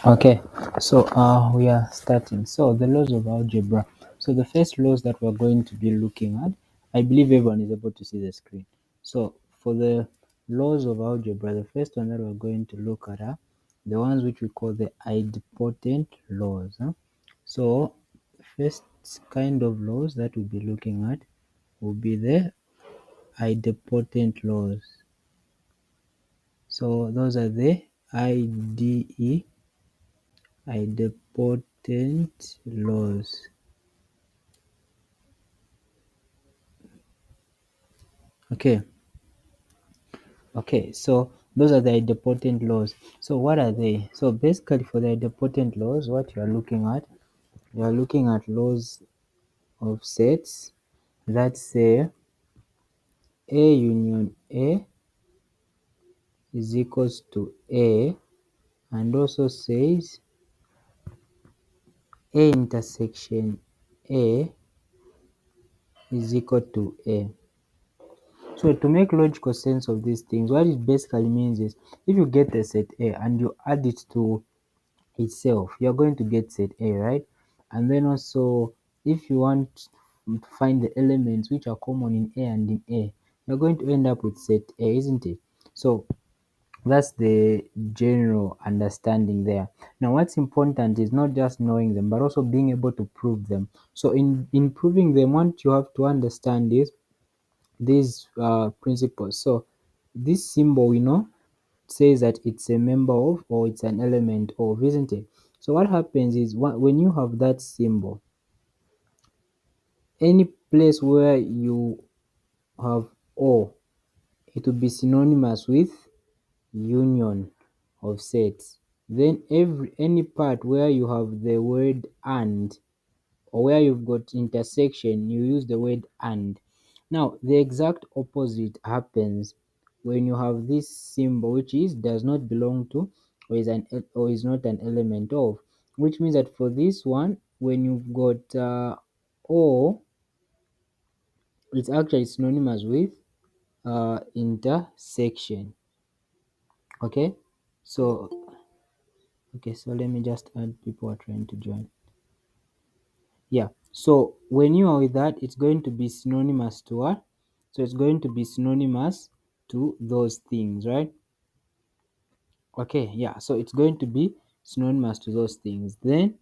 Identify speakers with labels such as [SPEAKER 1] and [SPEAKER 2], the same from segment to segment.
[SPEAKER 1] Okay, so we are starting. So the laws of algebra. So the first laws that we're going to be looking at, I believe everyone is able to see the screen. So for the laws of algebra, the first one that we're going to look at are the ones which we call the idempotent laws. So first kind of laws that we'll be looking at will be the idempotent laws. So those are the IDE idempotent laws. Okay, so those are the idempotent laws. So what are they? So basically for the idempotent laws, what you are looking at laws of sets that say A union A is equals to A, and also says A intersection A is equal to A. So to make logical sense of these things, what it basically means is if you get a set A and you add it to itself, you're going to get set A, right? And then also if you want to find the elements which are common in A and in A, you're going to end up with set A, isn't it? So that's the general understanding there. Now what's important is not just knowing them but also being able to prove them. So in proving them, what you have to understand is these principles. So this symbol we know says that it's a member of or it's an element of, isn't it? So what happens is when you have that symbol, any place where you have or, it will be synonymous with union of sets. Then any part where you have the word and, or where you've got intersection, you use the word and. Now the exact opposite happens when you have this symbol which is does not belong to or is not an element of, which means that for this one when you've got or, it's actually synonymous with intersection. Okay, so let me just add people are trying to join. Yeah, so when you are with that, it's going to be synonymous to what? So it's going to be synonymous to those things, right? Okay, yeah, so it's going to be synonymous to those things. Then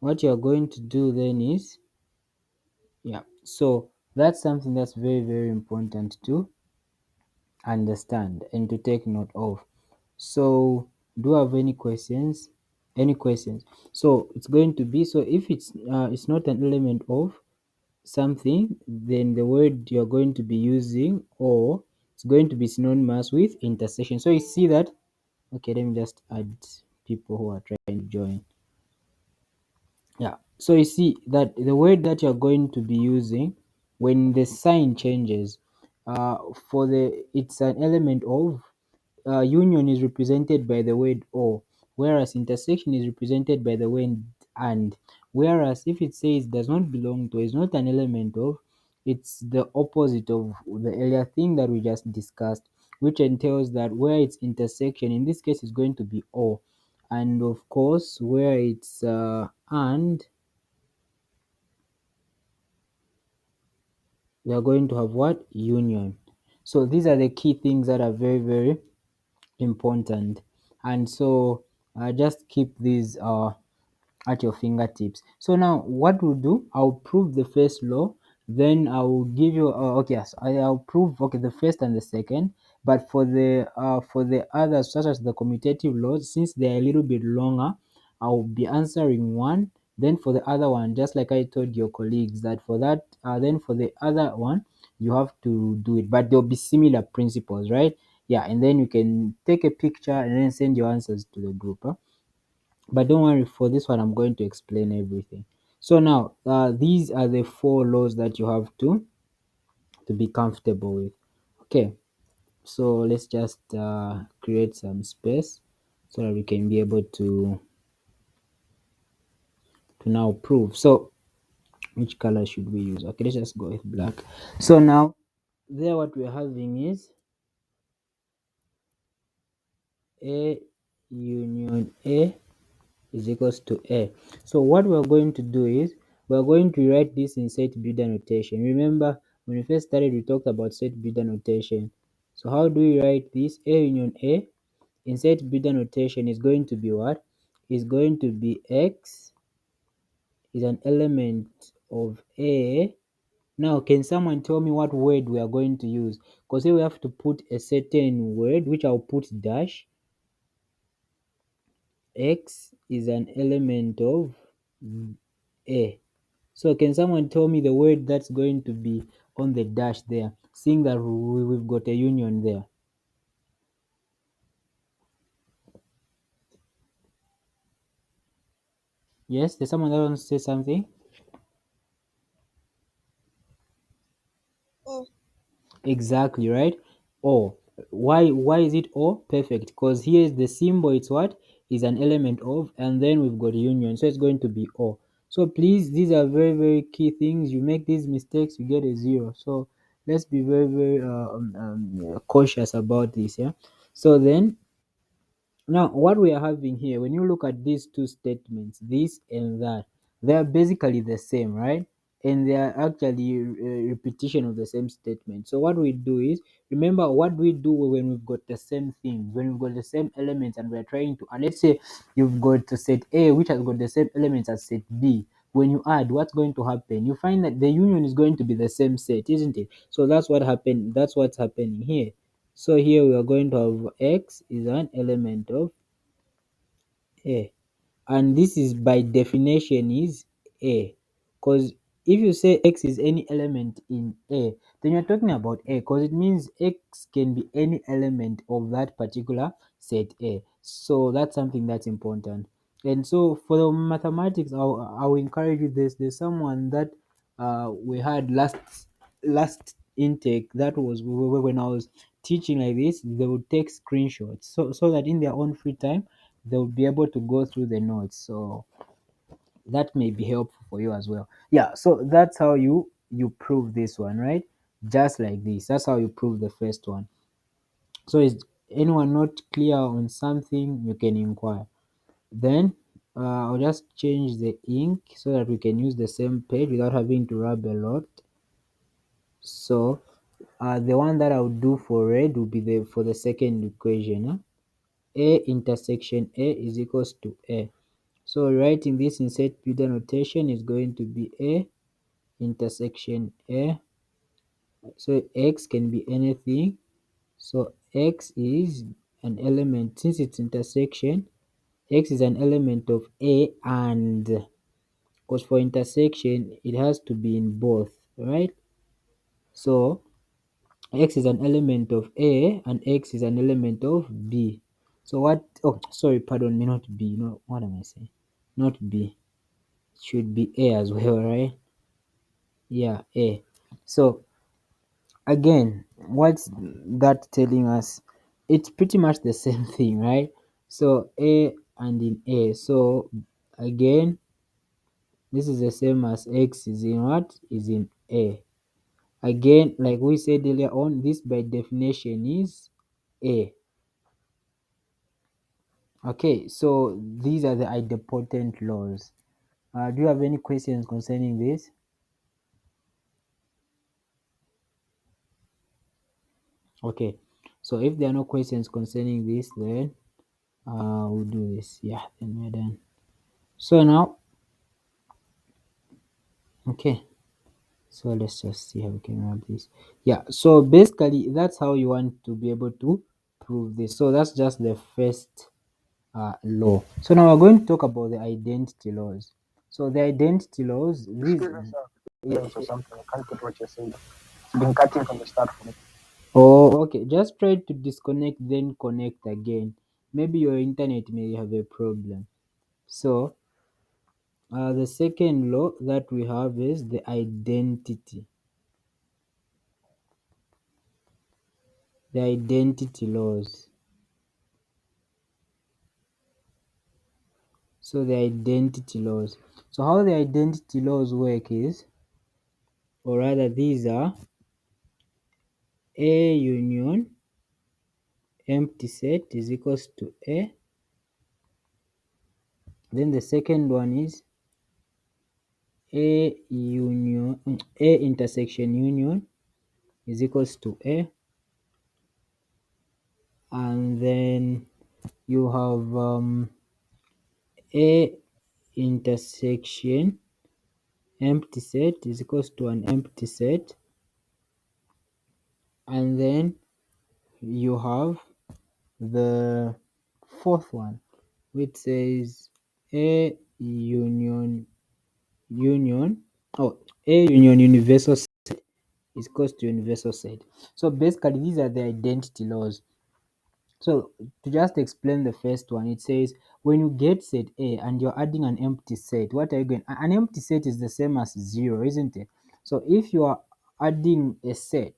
[SPEAKER 1] what you're going to do then is, yeah, so that's something that's very, very important to understand and to take note of. So do you have any questions? Any questions? So it's going to be, so if it's not an element of something, then the word you're going to be using or it's going to be synonymous with intersection. So you see that, okay, let me just add people who are trying to join. Yeah, so you see that the word that you're going to be using when the sign changes, for the it's an element of, union is represented by the word or, whereas intersection is represented by the word and. Whereas if it says does not belong to, is not an element of, it's the opposite of the earlier thing that we just discussed, which entails that where it's intersection, in this case is going to be or, and of course where it's and, we are going to have what? Union. So these are the key things that are very, very important. And so just keep these at your fingertips. So now what we'll do, I'll prove the first law, then I'll give you okay, yes, I'll prove okay the first and the second, but for the others such as the commutative laws, since they're a little bit longer, I'll be answering one, then for the other one, just like I told your colleagues that for that then for the other one you have to do it, but there'll be similar principles, right? Yeah, and then you can take a picture and then send your answers to the group, huh? But don't worry, for this one I'm going to explain everything. So now these are the four laws that you have to be comfortable with. Okay, so let's just create some space so that we can be able to now prove. So which color should we use? Okay, let's just go with black. So now there what we're having is A union A is equals to A. So what we're going to do is we're going to write this in set builder notation. Remember when we first started we talked about set builder notation. So how do we write this? A union A in set builder notation is going to be what? Is going to be X is an element of A. Now can someone tell me what word we are going to use? Because here we have to put a certain word which I'll put dash. X is an element of A. So can someone tell me the word that's going to be on the dash there, seeing that we've got a union there? Yes, there's someone that wants to say something? Exactly, right? O. Why is it O? Perfect. Because here is the symbol, it's what? Is an element of, and then we've got union. So it's going to be O. So please, these are very, very key things. You make these mistakes, you get a zero. So let's be very, very cautious about this, yeah? So then now, what we are having here, when you look at these two statements, this and that, they are basically the same, right? And they are actually repetition of the same statement. So what we do is, remember what we do when we've got the same things, when we've got the same elements, and we're trying to, and let's say you've got to set A, which has got the same elements as set B. When you add, what's going to happen? You find that the union is going to be the same set, isn't it? So that's what happened. That's what's happening here. So here we are going to have X is an element of A, and this is by definition is A, because if you say X is any element in A, then you're talking about A, because it means X can be any element of that particular set A. So that's something that's important. And so for the mathematics, I'll encourage you this. There's someone that we had last intake, that was when I was teaching like this. They would take screenshots so that in their own free time they'll be able to go through the notes. So that may be helpful for you as well. Yeah, so that's how you prove this one, right? Just like this, that's how you prove the first one. So is anyone not clear on something? You can inquire. Then I'll just change the ink so that we can use the same page without having to rub a lot. So the one that I'll do for red will be the for the second equation, huh? A intersection A is equals to A. So writing this in set builder notation is going to be A intersection A. So X can be anything. So X is an element, since it's intersection, X is an element of A, and because for intersection it has to be in both, right? So X is an element of A and X is an element of B. So what, oh sorry, pardon me, not B, no, what am I saying? Not B. It should be A as well, right? Yeah, A. So again, what's that telling us? It's pretty much the same thing, right? So A and in A. So again, this is the same as X is in what? Is in A. Again, like we said earlier on, this by definition is A. Okay, so these are the idempotent laws. Do you have any questions concerning this? Okay, so if there are no questions concerning this, then we'll do this. Yeah, then we're done. So now, okay, so let's just see how we can wrap this. Yeah, so basically that's how you want to be able to prove this. So that's just the first law. So now we're going to talk about the identity laws. So the identity laws, these,
[SPEAKER 2] or something. I can't get what you're saying. It's been cutting from the start for me.
[SPEAKER 1] oh, okay, just try to disconnect then connect again. Maybe your internet may have a problem. So the second law that we have is the identity. The identity laws. So the identity laws. So how the identity laws work is, or rather these are A union empty set is equals to A, Then the second one is A union A intersection union is equals to A, and then you have A intersection empty set is equals to an empty set, and then you have the fourth one which says A union oh A union universal set is equals to universal set. So basically these are the identity laws. So to just explain the first one, it says when you get set A and you're adding an empty set, what are you going? An empty set is the same as zero, isn't it? So if you are adding a set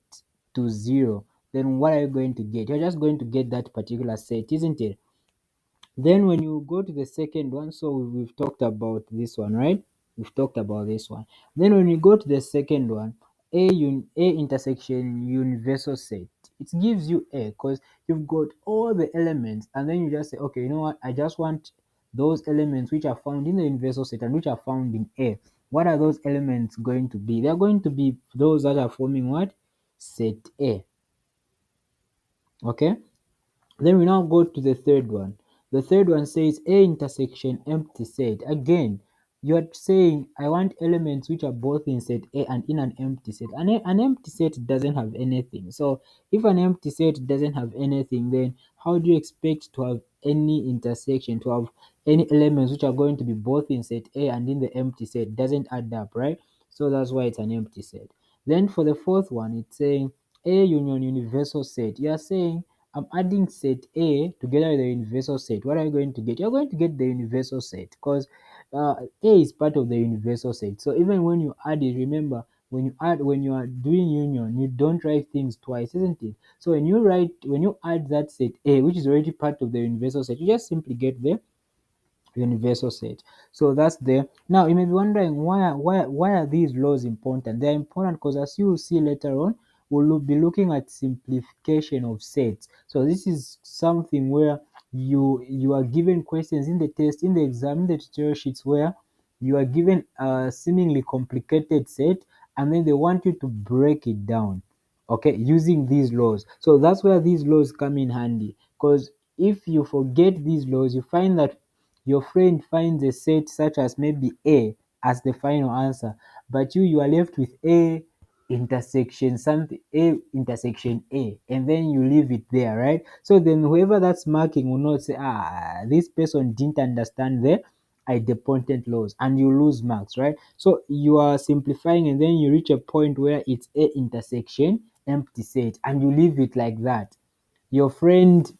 [SPEAKER 1] to zero, then what are you going to get? You're just going to get that particular set, isn't it? Then when you go to the second one, so we've talked about this one, right? We've talked about this one. Then when you go to the second one, A intersection universal set, it gives you A because you've got all the elements, and then you just say, okay, you know what? I just want those elements which are found in the universal set and which are found in A. What are those elements going to be? They're going to be those that are forming what? Set A. Okay. Then we now go to the third one. The third one says A intersection empty set. Again, you are saying I want elements which are both in set A and in an empty set. An empty set doesn't have anything. So if an empty set doesn't have anything, then how do you expect to have any intersection, to have any elements which are going to be both in set A and in the empty set? Doesn't add up, right? So that's why it's an empty set. Then for the fourth one, it's saying A union universal set. You are saying I'm adding set A together with the universal set. What are you going to get? You're going to get the universal set because A is part of the universal set. So even when you add it, remember when you are doing union, you don't write things twice, isn't it? So when you add that set A, which is already part of the universal set, you just simply get the universal set. So that's there. Now you may be wondering why are these laws important? They're important because as you will see later on, be looking at simplification of sets. So this is something where you are given questions in the test, in the exam, in the tutorial sheets where you are given a seemingly complicated set and then they want you to break it down, okay, using these laws. So that's where these laws come in handy, because if you forget these laws, you find that your friend finds a set such as maybe A as the final answer, but you are left with A intersection something, A intersection A, and then you leave it there, right? So then whoever that's marking will not say, this person didn't understand the idempotent laws, and you lose marks, right? So you are simplifying and then you reach a point where it's A intersection empty set and you leave it like that. Your friend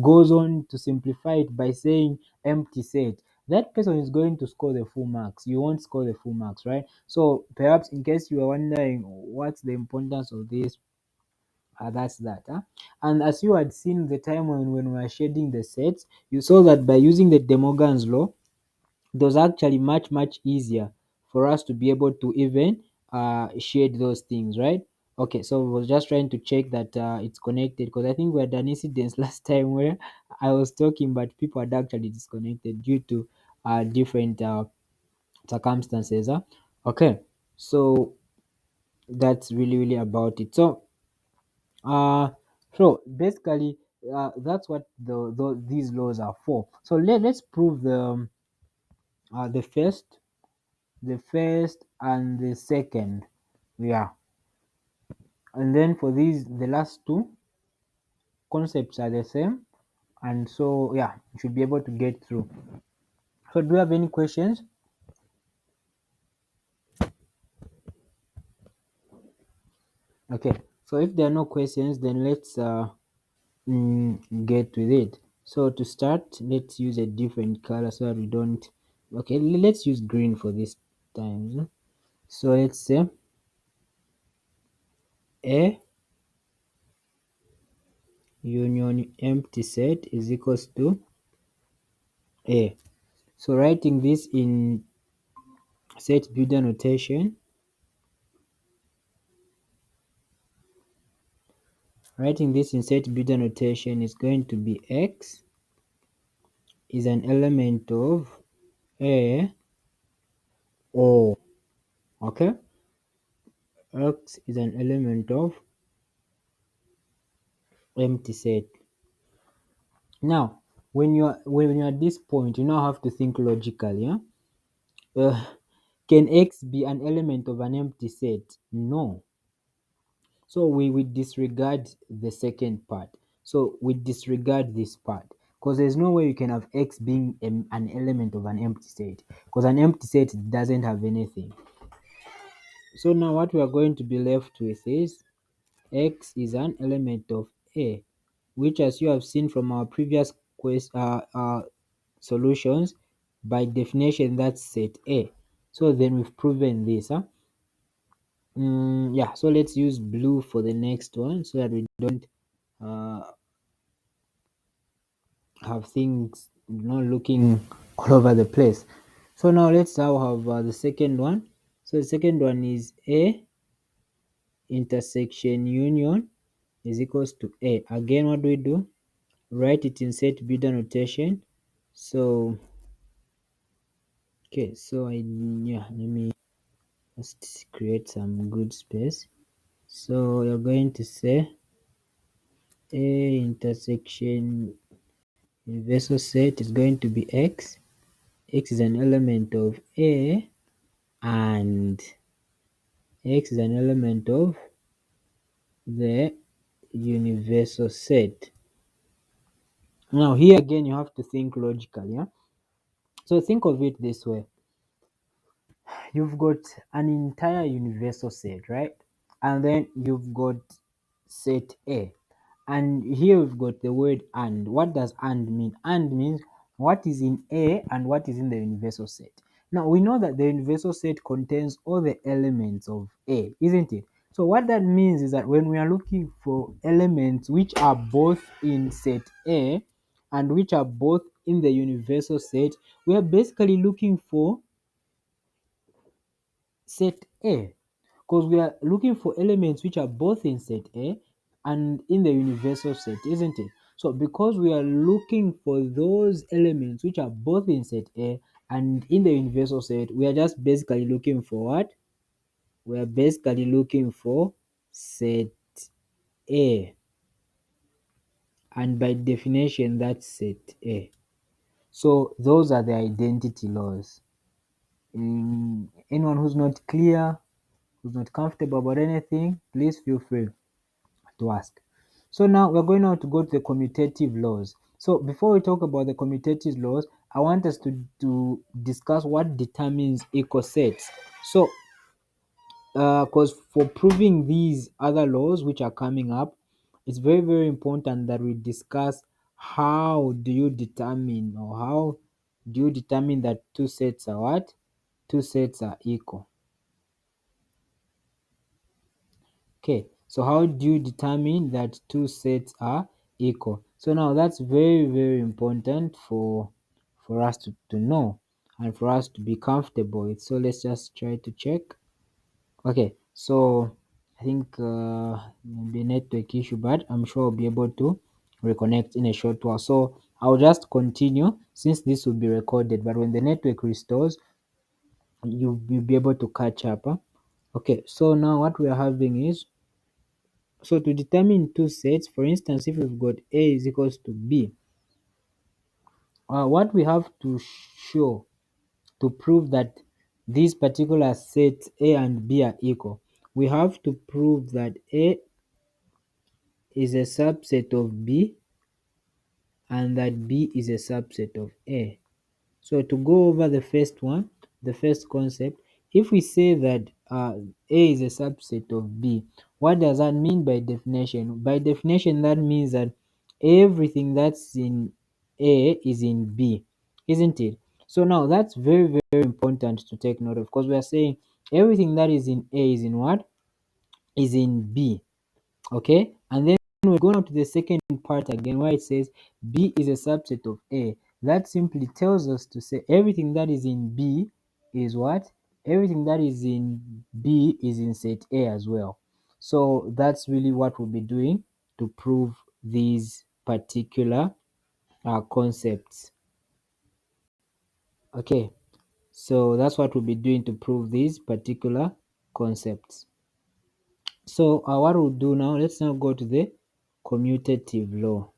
[SPEAKER 1] goes on to simplify it by saying empty set. That person is going to score the full marks. You won't score the full marks, right? So perhaps in case you are wondering what's the importance of this, that's that. And as you had seen the time when we were shading the sets, you saw that by using the De Morgan's law, it was actually much easier for us to be able to even shade those things, right? Okay, so I was just trying to check that it's connected, because I think we had an incident last time where I was talking but people had actually disconnected due to different circumstances. Okay, so that's really about it. Uh so basically that's what these laws are for. So let's prove the first and the second, yeah, and then for these the last two concepts are the same, and so yeah, you should be able to get through. So do you have any questions? Okay, so if there are no questions, then let's get with it. So to start, let's use a different color so that we don't, okay, let's use green for this time. So let's say A union empty set is equals to A. So writing this in set builder notation, is going to be X is an element of A O. Okay, X is an element of empty set. Now, when you're at this point, you now have to think logically. Yeah? Uh, can X be an element of an empty set? No. So we disregard the second part. So we disregard this part because there's no way you can have X being an element of an empty set because an empty set doesn't have anything. So now what we are going to be left with is X is an element of A, which, as you have seen from our previous solutions, by definition that's set A. So then we've proven this. Huh? Yeah, so let's use blue for the next one so that we don't uh, have things looking all over the place. So now let's now have the second one. So the second one is A intersection union is equals to A. Again, what do we do? Write it in set beta notation. So okay, so let me just create some good space. So you're going to say A intersection universal set is going to be X. X is an element of A and X is an element of the universal set. Now here again you have to think logically. Yeah? So think of it this way. You've got an entire universal set, right? And then you've got set A. And here we've got the word and. What does and mean? And means what is in A and what is in the universal set. Now we know that the universal set contains all the elements of A, isn't it? So what that means is that when we are looking for elements which are both in set A and which are both in the universal set, we are basically looking for set A because we are looking for elements which are both in set A and in the universal set, isn't it? So because we are looking for those elements which are both in set A and in the universal set, we are just basically looking for what? We are basically looking for set A, and by definition that's set A. So those are the identity laws. Anyone who's not clear, who's not comfortable about anything, please feel free to ask. So now we're going now to go to the commutative laws. So before we talk about the commutative laws, I want us to discuss what determines equal sets. So because for proving these other laws which are coming up, it's very, very important that we discuss how do you determine or how do you determine that two sets are what? Two sets are equal. Okay, so how do you determine that two sets are equal? So now that's very, very important for us to know and for us to be comfortable with. So let's just try to check. Okay, so I think maybe network issue, but I'm sure I'll be able to reconnect in a short while. So I'll just continue since this will be recorded, but when the network restores, you'll be able to catch up. Huh? Okay, so now what we are having is, so to determine two sets, for instance, if we've got A is equals to B, what we have to show to prove that these particular sets A and B are equal, we have to prove that A is a subset of B and that B is a subset of A. So to go over the first one, the first concept, if we say that A is a subset of B, what does that mean by definition? By definition, that means that everything that's in A is in B, isn't it? So now that's very, very important to take note of because we are saying everything that is in A is in what? Is in B. Okay, and then we go now to the second part again where it says B is a subset of A. That simply tells us to say everything that is in B is what? Everything that is in B is in set A as well. So that's really what we'll be doing to prove these particular concepts. Okay, So that's what we'll be doing to prove these particular concepts. So what we'll do now, let's now go to the commutative law.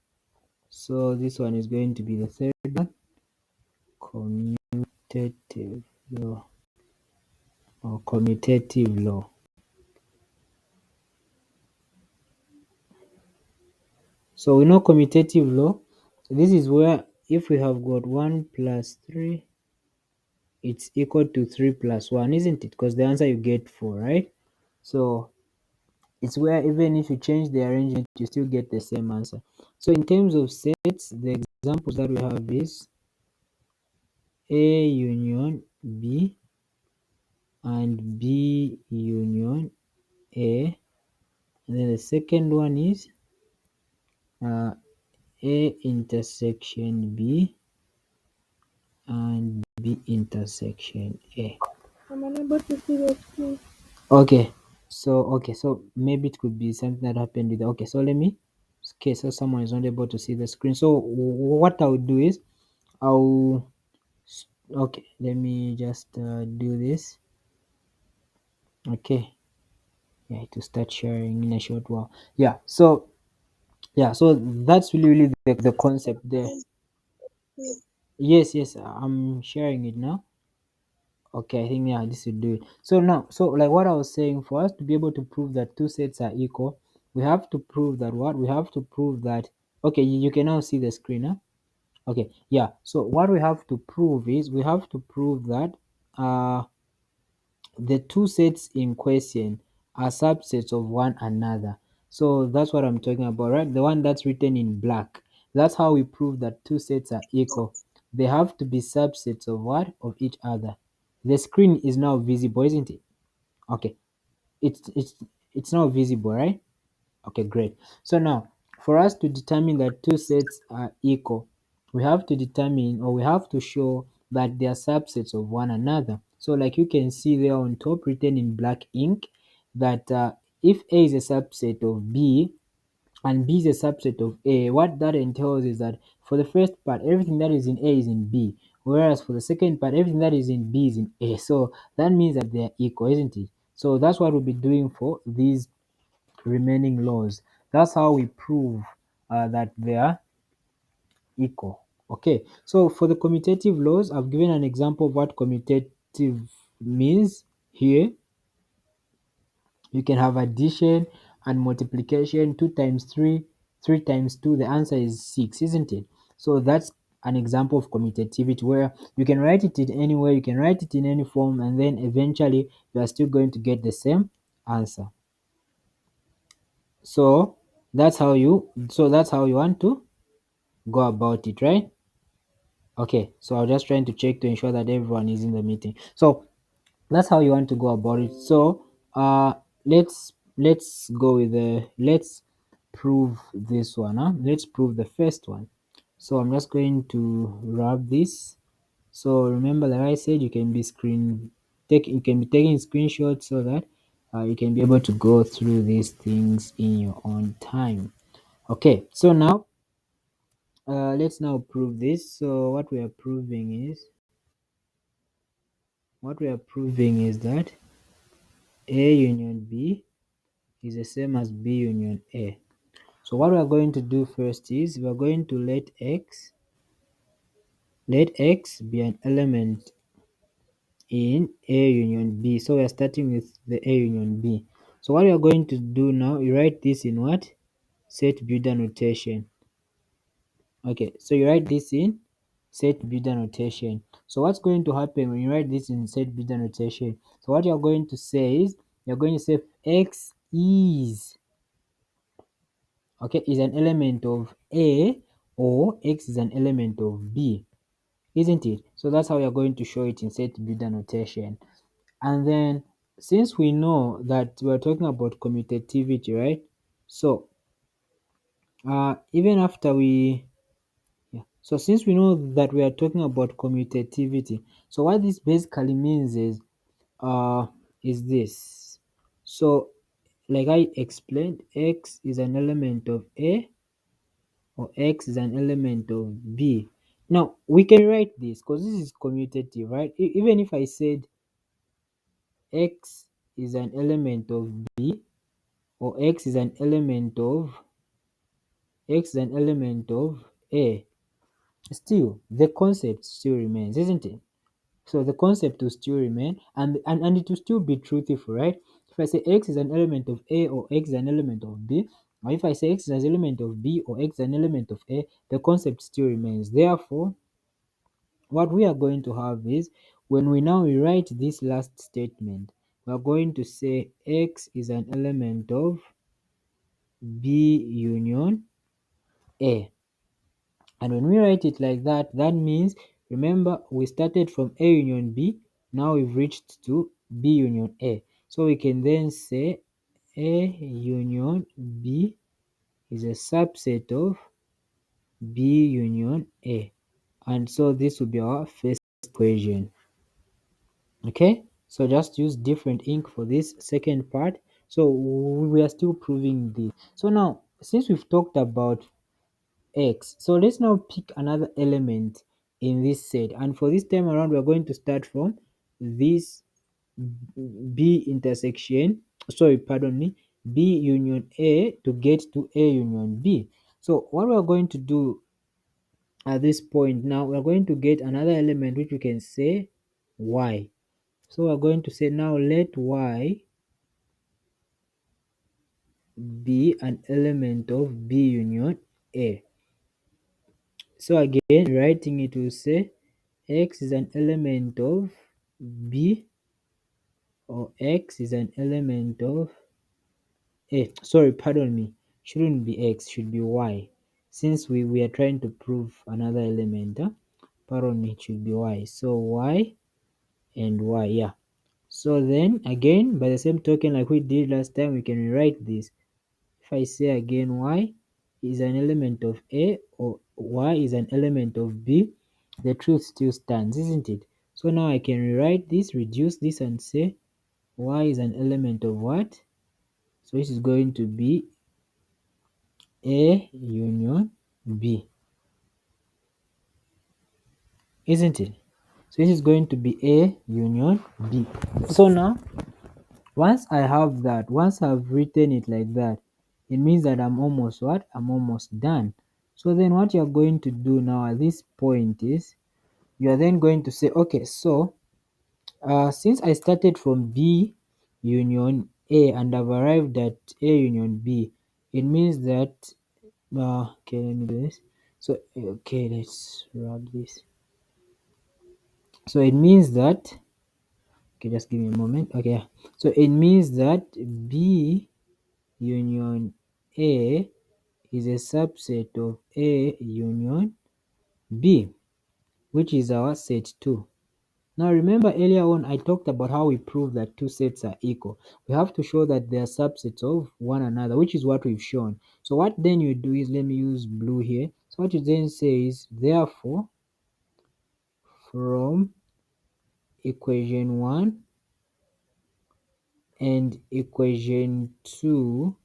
[SPEAKER 1] So this one is going to be the third one, commutative law or commutative law. So we know commutative law. So this is where if we have got 1 plus 3, it's equal to 3 plus 1, isn't it? Because the answer you get 4, right? So it's where even if you change the arrangement, you still get the same answer. So in terms of sets, the examples that we have is A union B and B union A. And then the second one is A intersection B and B intersection A.
[SPEAKER 3] I'm unable to see the screen.
[SPEAKER 1] Okay, so maybe it could be something that happened with. Okay, so let me. Okay, so someone is not able to see the screen. So what I'll do is I'll. Okay, let me just do this. Okay, yeah, to start sharing in a short while. So that's really the concept there. Yes, I'm sharing it now. Okay, I think yeah, this will do it. So now, so like what I was saying, for us to be able to prove that two sets are equal, we have to prove that what? We have to prove that, okay, you can now see the screen, huh? Okay, yeah. So what we have to prove is we have to prove that the two sets in question are subsets of one another. So that's what I'm talking about, right? The one that's written in black. That's how we prove that two sets are equal. They have to be subsets of what? Of each other. The screen is now visible, isn't it? Okay. It's now visible, right? Okay, great. So now, for us to determine that two sets are equal, we have to determine or we have to show that they are subsets of one another. So like you can see there on top written in black ink that if A is a subset of B and B is a subset of A, what that entails is that for the first part, everything that is in A is in B, whereas for the second part, everything that is in B is in A. So that means that they are equal, isn't it? So that's what we'll be doing for these remaining laws. That's how we prove that they are equal. Okay, so for the commutative laws, I've given an example of what commutative means here. You can have addition and multiplication, 2 times 3, 3 times 2, the answer is 6, isn't it? So that's an example of commutativity where you can write it in any way, you can write it in any form, and then eventually you are still going to get the same answer. So that's how you want to go about it, right? Okay, so I'm just trying to check to ensure that everyone is in the meeting. So that's how you want to go about it. So let's go with the let's prove this one, huh? Let's prove the first one. So I'm just going to wrap this. So remember, like I said, you can be taking screenshots so that you can be able to go through these things in your own time. Okay, so now let's now prove this. So what we are proving is that A union B is the same as B union A. So what we are going to do first is we are going to let X be an element in A union B. So we are starting with the A union B. So what we are going to do now, you write this in what? Set builder notation. Okay, so you write this in set builder notation. So what's going to happen when you write this in set builder notation? So what you're going to say is you're going to say X is an element of A or X is an element of B, isn't it? So that's how you're going to show it in set builder notation. And then since we know that we're talking about commutativity, right? So even after we yeah. So since we know that we are talking about commutativity, so what this basically means uh is this. So like I explained, X is an element of A or X is an element of B. Now we can write this because this is commutative, right? Even if I said x is an element of b, or x is an element of a, still the concept still remains, isn't it? So the concept will still remain, and it will still be truthful, right? If I say x is an element of a, or x is an element of b, or if I say x is an element of b, or x is an element of a, the concept still remains. Therefore, what we are going to have is, when we now rewrite this last statement, we are going to say x is an element of b union a. And when we write it like that, that means, remember, we started from A union B, now we've reached to B union A. So we can then say A union B is a subset of B union A. And so this will be our first equation. Okay, so just use different ink for this second part. So we are still proving this. So now, since we've talked about x, so let's now pick another element in this set, and for this time around we're going to start from this b intersection, sorry, pardon me, b union a to get to a union b. So what we're going to do at this point, now we're going to get another element which we can say y. So we're going to say, now let y be an element of b union a. So again, writing it will say x is an element of b, or x is an element of a. Sorry, pardon me, shouldn't be x, should be y, since we are trying to prove another element. Pardon me, it should be y. So y and y, yeah. So then again, by the same token, like we did last time, we can rewrite this. If I say again y is an element of a, or y is an element of b, the truth still stands, isn't it? So now I can rewrite this, reduce this, and say y is an element of what? So this is going to be a union b, isn't it? So this is going to be a union b. So now, once I have that, once I've written it like that, it means that I'm almost what? I'm almost done. So then what you're going to do now at this point is, you are then going to say, okay, so since I started from B union A and I've arrived at A union B, it means that, okay, let me do this. So, okay, let's rub this. So it means that, okay, just give me a moment. Okay, so it means that B union A is a subset of A union B, which is our set 2. Now remember, earlier on I talked about how we prove that two sets are equal. We have to show that they are subsets of one another, which is what we've shown. So what then you do is, let me use blue here. So what you then say is, therefore, from equation 1 and equation 2,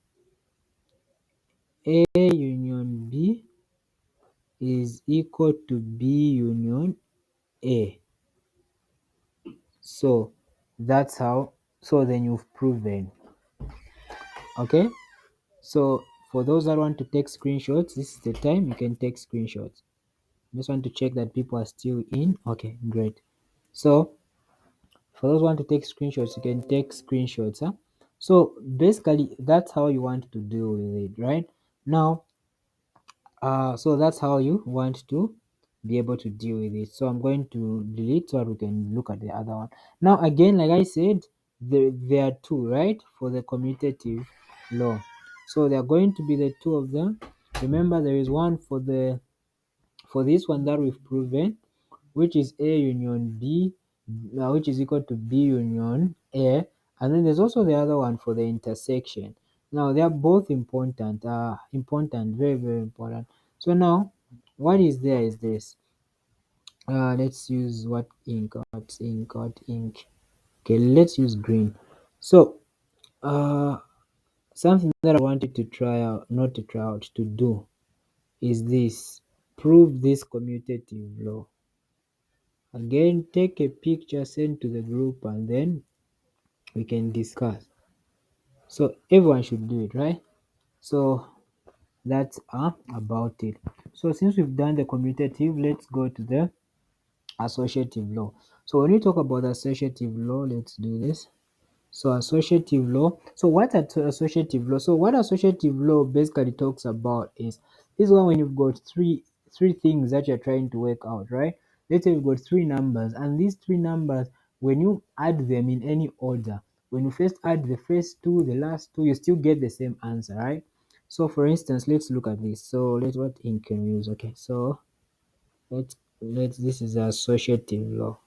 [SPEAKER 1] A union B is equal to B union A. So that's how, so then you've proven. Okay, so for those that want to take screenshots, this is the time you can take screenshots. Just want to check that people are still in. Okay, great. So for those who want to take screenshots, you can take screenshots. So basically that's how you want to deal with it, right? Now so that's how you want to be able to deal with it. So I'm going to delete so that we can look at the other one. Now again, like I said, there are two, right, for the commutative law. So there are going to be the two of them. Remember, there is one for this one that we've proven, which is A union B, which is equal to B union A, and then there's also the other one for the intersection. Now they are both important, very very important. So now what is there is this. Let's use what ink? What ink? Okay, let's use green. So something that I wanted to try out, not to try out, to do is this. prove this commutative law. Again, take a picture, send to the group, and then we can discuss. So everyone should do it, right? So that's about it. So since we've done the commutative, let's go to the associative law. So when we talk about associative law, let's do this. So associative law. So what associative law? So what associative law basically talks about is this one when you've got three things that you're trying to work out, right? Let's say you've got three numbers, and these three numbers, when you add them in any order, when you first add the first two, the last two, you still get the same answer, right? So for instance, let's look at this. So let's what ink can we use? Okay, so let's this is the associative law.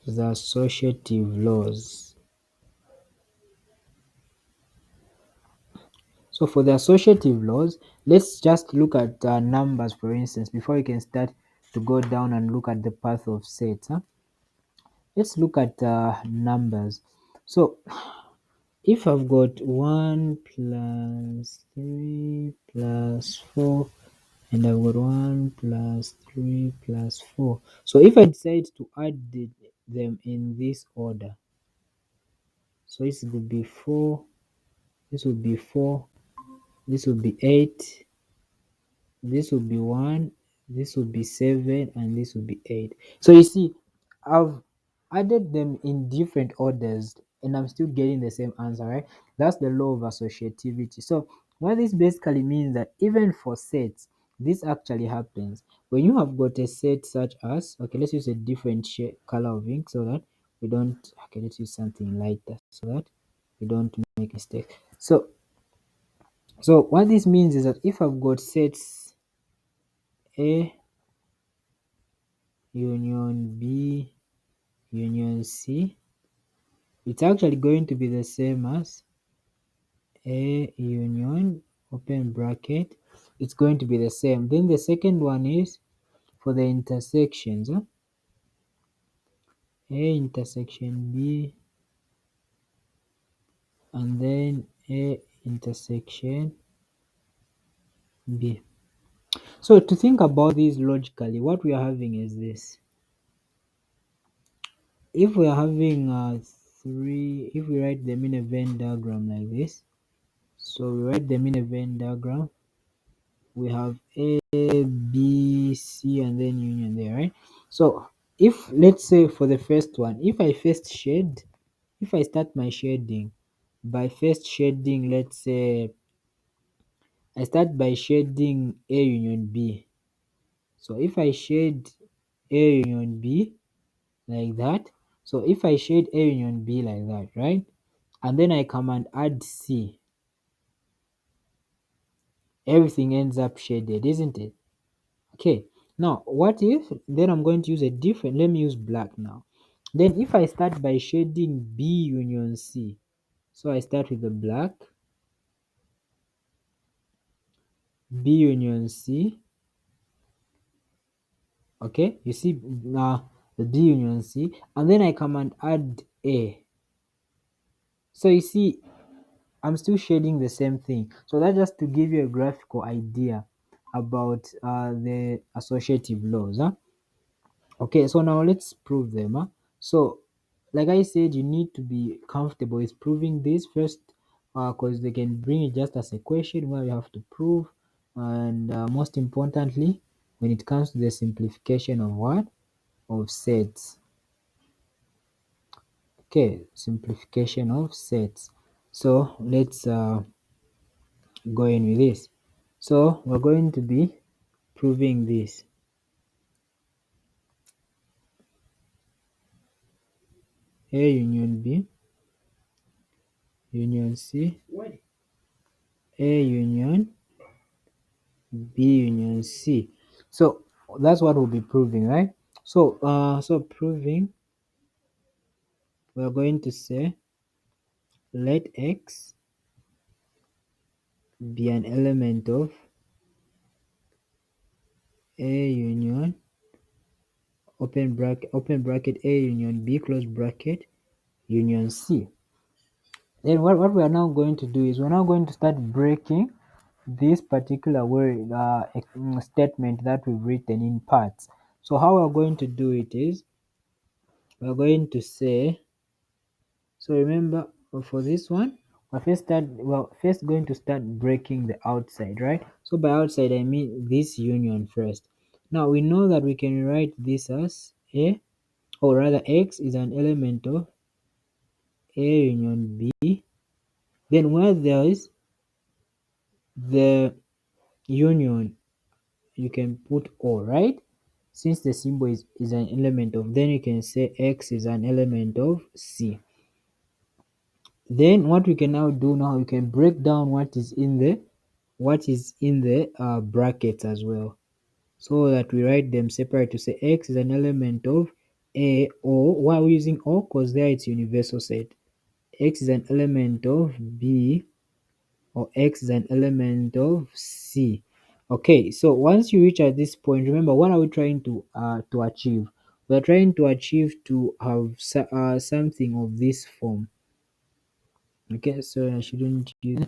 [SPEAKER 1] The associative laws. So for the associative laws, let's just look at numbers, for instance, before you can start to go down and look at the path of sets. Let's look at numbers. So if I've got 1 plus 3 plus 4, and I've got 1 plus 3 plus 4. So if I decide to add them in this order, so this will be 4, this will be 4, this will be 8, this will be 1, this will be 7, and this will be 8. So you see, I've added them in different orders and I'm still getting the same answer, right? That's the law of associativity. So what this basically means that even for sets, this actually happens. When you have got a set such as, okay, let's use a different shade, color of ink so that we don't, okay, let's use something lighter so that we don't make mistakes. So what this means is that if I've got sets A union B union C, it's actually going to be the same as A union open bracket. It's going to be the same. Then the second one is for the intersections. A intersection B and then A intersection B. So to think about this logically, what we are having is this. If we are having if we write them in a Venn diagram like this, so we write them in a Venn diagram, we have A, B, C, and then union there, right? So if let's say for the first one, if I start my shading by first shading, let's say I start by shading A union B. So if I shade A union B like that, so if I shade A union B like that, right? And then I come and add C, everything ends up shaded, isn't it? Okay, now what if then I'm going to use a different, let me use black now. Then if I start by shading B union C, so I start with the black, B union C, okay, you see now the B union C, and then I come and add A. So you see, I'm still shading the same thing. So that's just to give you a graphical idea about the associative laws. Okay, so now let's prove them. So, like I said, you need to be comfortable with proving this first, because they can bring it just as a question where you have to prove, and most importantly, when it comes to the simplification of what? Of sets. Okay, simplification of sets. So let's go in with this. So we're going to be proving this. A union B, union C, A union B union C. So that's what we'll be proving, right? So so proving, we're going to say let X be an element of A union open bracket A union B close bracket union C. Then what we are now going to do is we're now going to start breaking this particular word statement that we've written in parts. So how we're going to do it is we're going to say, so remember for this one, we're first going to start breaking the outside, right? So by outside I mean this union first. Now we know that we can write this as A, or rather X is an element of A union B. Then where there is the union, you can put O, right? Since the symbol is an element of, then you can say X is an element of C. Then what we can now do now, we can break down what is in the brackets as well, so that we write them separate to say X is an element of A, or why are we using O? Because there it's universal set. X is an element of B, or X is an element of C. Okay, so once you reach at this point, remember what are we trying to achieve? We are trying to achieve to have something of this form. Okay, so I shouldn't use,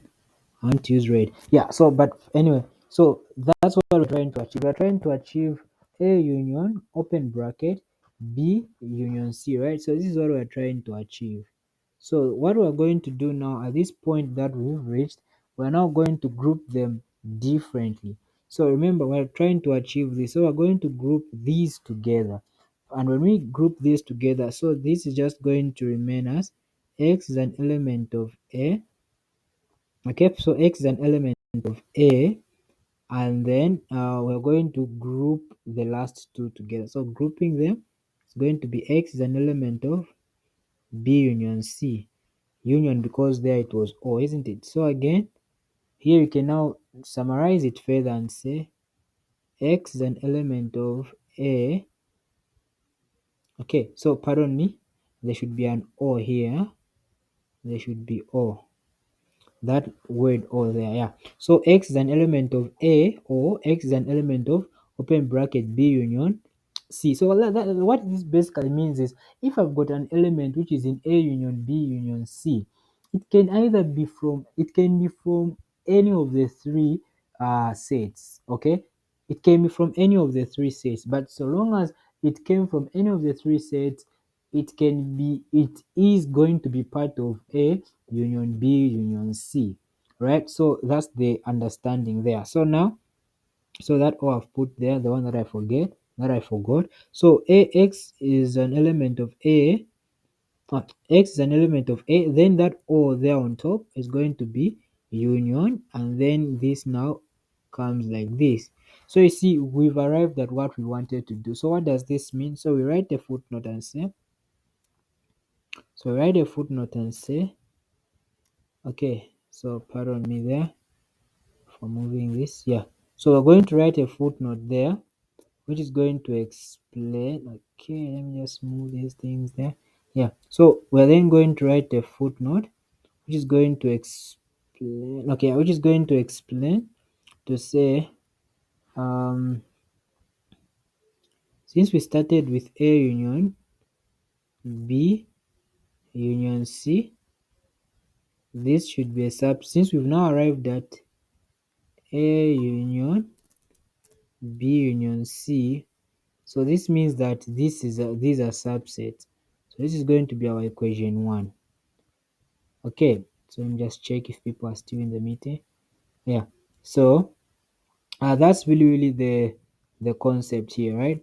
[SPEAKER 1] I want to use red. Yeah, so but anyway, so that's what we're trying to achieve. We're trying to achieve A union, open bracket, B union C, right? So this is what we're trying to achieve. So what we're going to do now at this point that we've reached, we're now going to group them differently. So remember, we're trying to achieve this. So we're going to group these together. And when we group these together, so this is just going to remain as X is an element of A. Okay, so X is an element of A, and then we're going to group the last two together. So grouping them, it's going to be X is an element of B union C. Union because there it was O, isn't it? So again, here you can now summarize it further and say X is an element of A. Okay, so pardon me, there should be an O here. There should be O. That word O there, yeah. So X is an element of A, or X is an element of open bracket B union C. So what this basically means is if I've got an element which is in A union B union C, it can be from any of the three sets. Okay, it can be from any of the three sets, but so long as it came from any of the three sets, it is going to be part of A union B union C, right? So that's the understanding there. So now, so that all I've put there, the one that I forgot. So X is an element of A. X is an element of A. Then that O there on top is going to be union, and then this now comes like this. So you see, we've arrived at what we wanted to do. So what does this mean? So we write a footnote and say. So write a footnote and say. Okay. So pardon me there for moving this. Yeah. So we're going to write a footnote there, which is going to explain. Okay, let me just move these things there. Yeah. So we're then going to write a footnote, which is going to explain. Okay, which is going to explain to say, since we started with A union B union C, this should be a sub. Since we've now arrived at A union B union C, so this means that these are subsets. So this is going to be our equation 1. Okay, so let me just check if people are still in the meeting. Yeah, so that's really the concept here, right?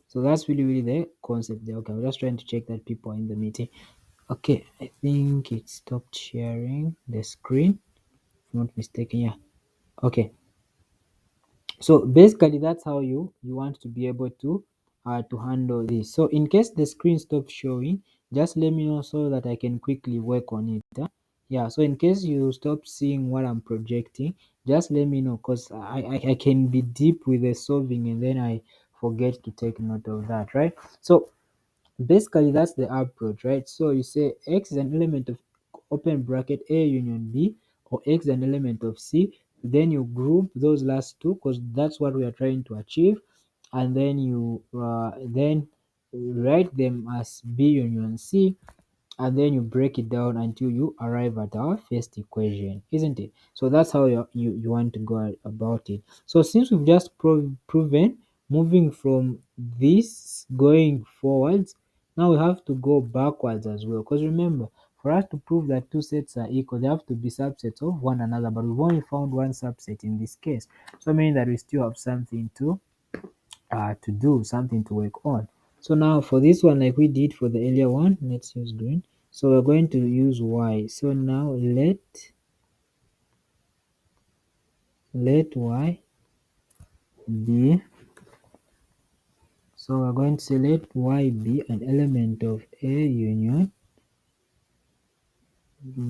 [SPEAKER 1] So that's really the concept there. Okay, I'm just trying to check that people are in the meeting. Okay, I think it stopped sharing the screen, if I'm not mistaken. Yeah. Okay, so basically that's how you want to be able to handle this. So in case the screen stops showing, just let me know so that I can quickly work on it. Yeah, so in case you stop seeing what I'm projecting, just let me know, because I can be deep with the solving and then I forget to take note of that, right? So basically that's the approach, right? So you say X is an element of open bracket A union B, or X is an element of C. Then you group those last two because that's what we are trying to achieve, and then you then write them as B union C. and then you break it down until you arrive at our first equation, isn't it? So that's how you want to go about it. So since we've just proven moving from this going forwards, now we have to go backwards as well, because remember, for us to prove that two sets are equal, they have to be subsets of one another, but we've only found one subset in this case, so meaning that we still have something to do, something to work on. So now for this one, like we did for the earlier one, let's use green. So we're going to use y. So now let y be, so we're going to say let y be an element of A union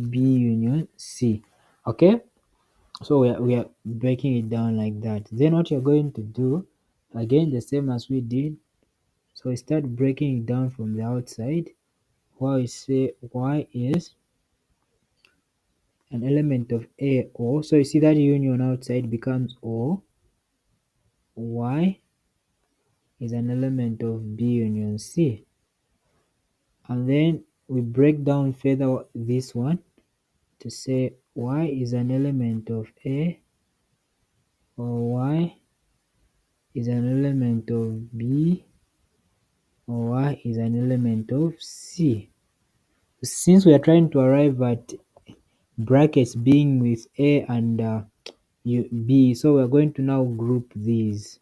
[SPEAKER 1] B union C. Okay, so we are breaking it down like that. Then what you're going to do, again the same as we did, so we start breaking it down from the outside, where we say y is an element of A O. So you see that union outside becomes O. Y is an element of B union C. And then we break down further this one to say Y is an element of A, or Y is an element of B, or Y is an element of C. Since we are trying to arrive at brackets being with A and B, so we're going to now group these.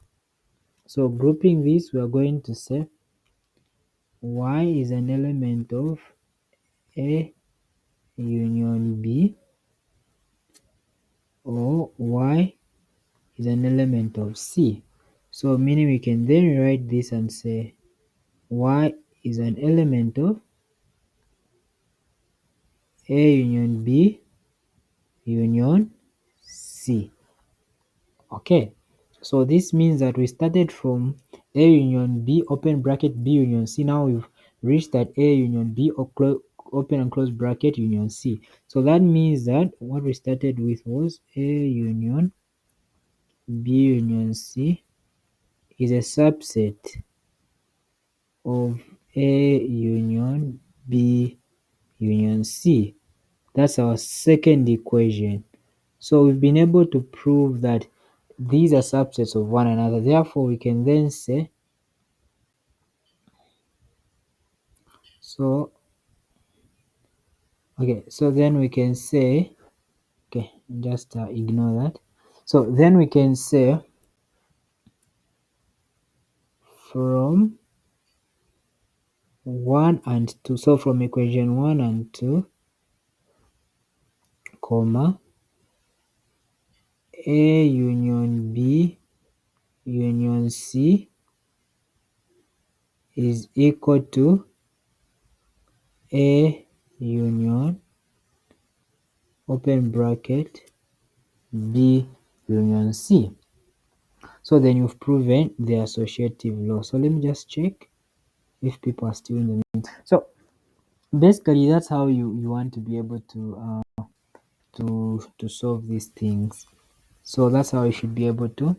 [SPEAKER 1] So grouping this, we are going to say Y is an element of A union B, or Y is an element of C. So meaning we can then rewrite this and say Y is an element of A union B union C. Okay, so this means that we started from A union B open bracket B union C. Now we've reached at A union B or open and close bracket union C. So that means that what we started with was A union B union C is a subset of A union B union C. That's our second equation. So we've been able to prove that these are subsets of one another. Therefore, we can then say, so okay, so then we can say, okay, just ignore that. So then we can say from 1 and 2, so from equation 1 and 2, comma, A union B union C is equal to A union open bracket B union C. So then you've proven the associative law. So let me just check if people are still in the meeting. So basically that's how you want to be able to solve these things. So that's how you should be able to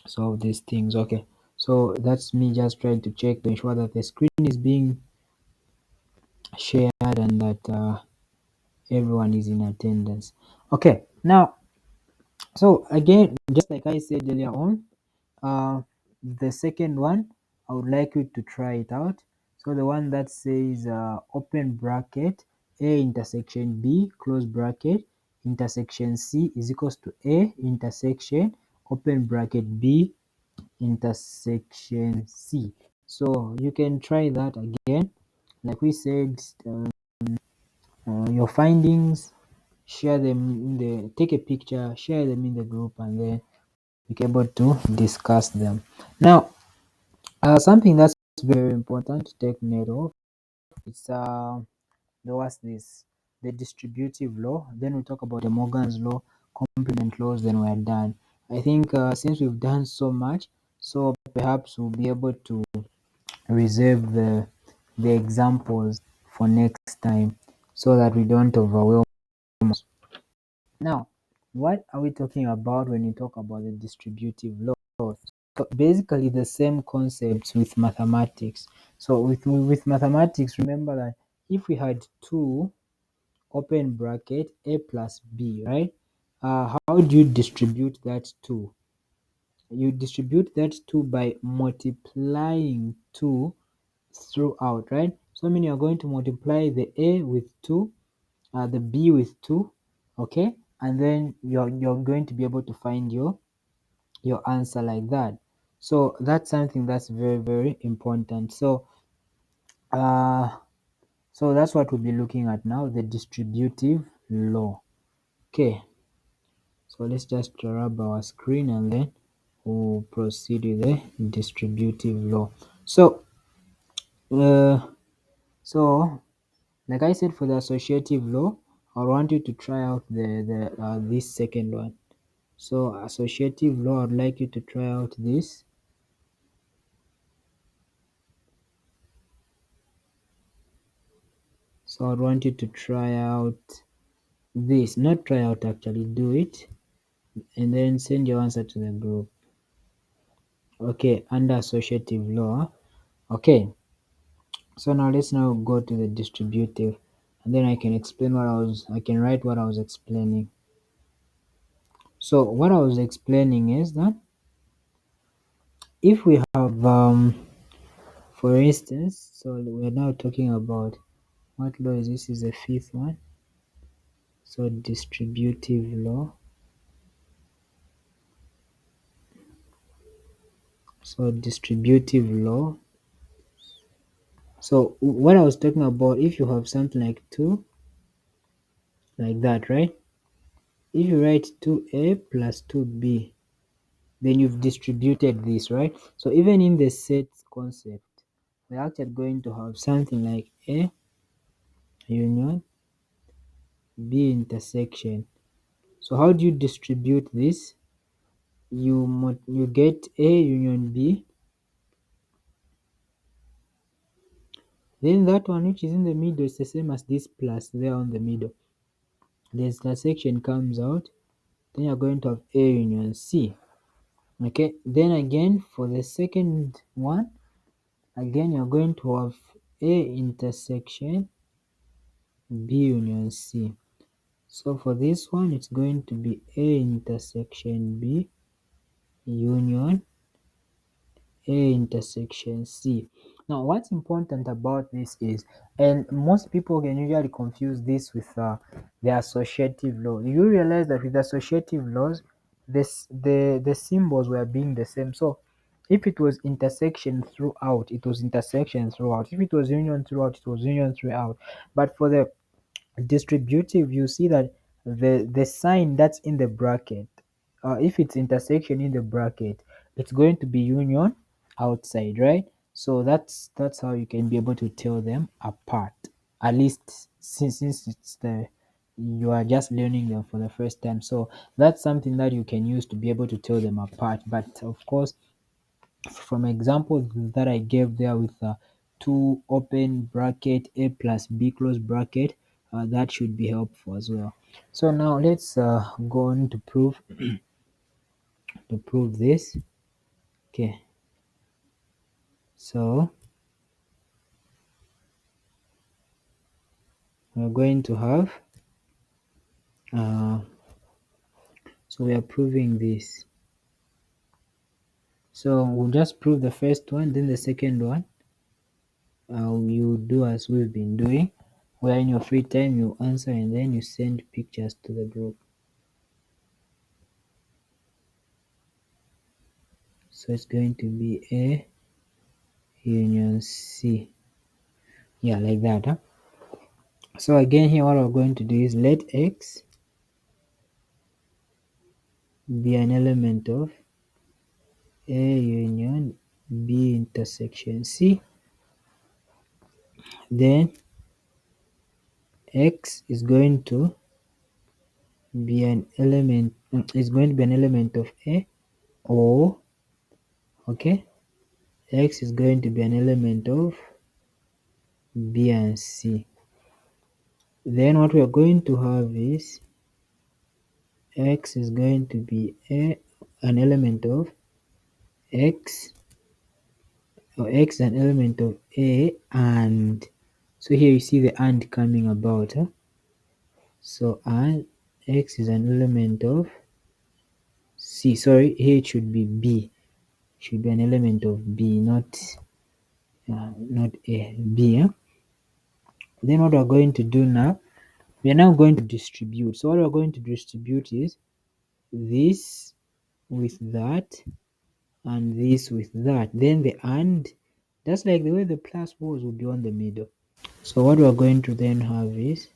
[SPEAKER 1] solve these things. Okay, so that's me just trying to check to ensure that the screen is being shared and that everyone is in attendance. Okay, now, so again, just like I said earlier on, the second one, I would like you to try it out. So the one that says open bracket A intersection B close bracket intersection C is equals to A intersection open bracket B intersection C. So you can try that again. Like we said, your findings, share them in the, take a picture, share them in the group, and then we can be able to discuss them. Now, something that's very important to take note of, it's what's this? The distributive law. Then we talk about the Morgan's law, complement laws. Then we're done. I think since we've done so much, so perhaps we'll be able to reserve the examples for next time, so that we don't overwhelm us. Now, what are we talking about when we talk about the distributive laws? So basically the same concepts with mathematics. So with mathematics, remember that if we had 2 open bracket a plus b, right? How do you distribute that 2? You distribute that 2 by multiplying 2 throughout, right? So meaning you're going to multiply the a with 2, the b with 2, okay, and then you're going to be able to find your answer like that. So that's something that's very, very important. Uh so that's what we'll be looking at now, the distributive law. Okay, so let's just grab our screen and then we'll proceed with the distributive law. Uh so like I said, for the associative law, I want you to try out the this second one. So associative law, I'd like you to try out this. So I'd want you to try out this, not try out, actually do it, and then send your answer to the group. Okay, under associative law. Okay, so now let's now go to the distributive, and then I can explain I can write what I was explaining. So what I was explaining is that if we have for instance, so we're now talking about what law is this? Is the fifth one. So distributive law. So distributive law. So what I was talking about, if you have something like 2 like that, right? If you write 2a plus 2b, then you've distributed this, right? So even in the set concept, we're actually going to have something like a union b intersection. So how do you distribute this? You get a union b, then that one which is in the middle is the same as this plus there on the middle. The intersection comes out, then you're going to have a union c. Okay, then again for the second one, again you're going to have a intersection b union c. So for this one, it's going to be a intersection b union a intersection c. Now what's important about this is, and most people can usually confuse this with the associative law. You realize that with associative laws, the symbols were being the same. So if it was intersection throughout, it was intersection throughout. If it was union throughout, it was union throughout. But for the distributive, you see that the sign that's in the bracket, if it's intersection in the bracket, it's going to be union outside, right? So that's how you can be able to tell them apart, at least since it's the you are just learning them for the first time. So that's something that you can use to be able to tell them apart. But of course, from examples that I gave there with 2 open bracket a plus b close bracket, that should be helpful as well. So now let's go on to prove this. Okay, so we're going to have so we are proving this. So we'll just prove the first one, then the second one you do as we've been doing, where in your free time you answer and then you send pictures to the group. So it's going to be a union c, yeah, like that, huh? So again here what we're going to do is let x be an element of a union b intersection c, then x is going to be an element of a, or okay, x is going to be an element of b and c. Then what we are going to have is x is going to be an element of x, or x an element of a, and So here you see the and coming about. Huh? So and x is an element of C. Sorry, here it should be B. It should be an element of B, not A. B. Huh? Then what we're going to do now, we are now going to distribute. So what we're going to distribute is this with that and this with that. Then the and, that's like the way the plus was would be on the middle. So what we're going to then have is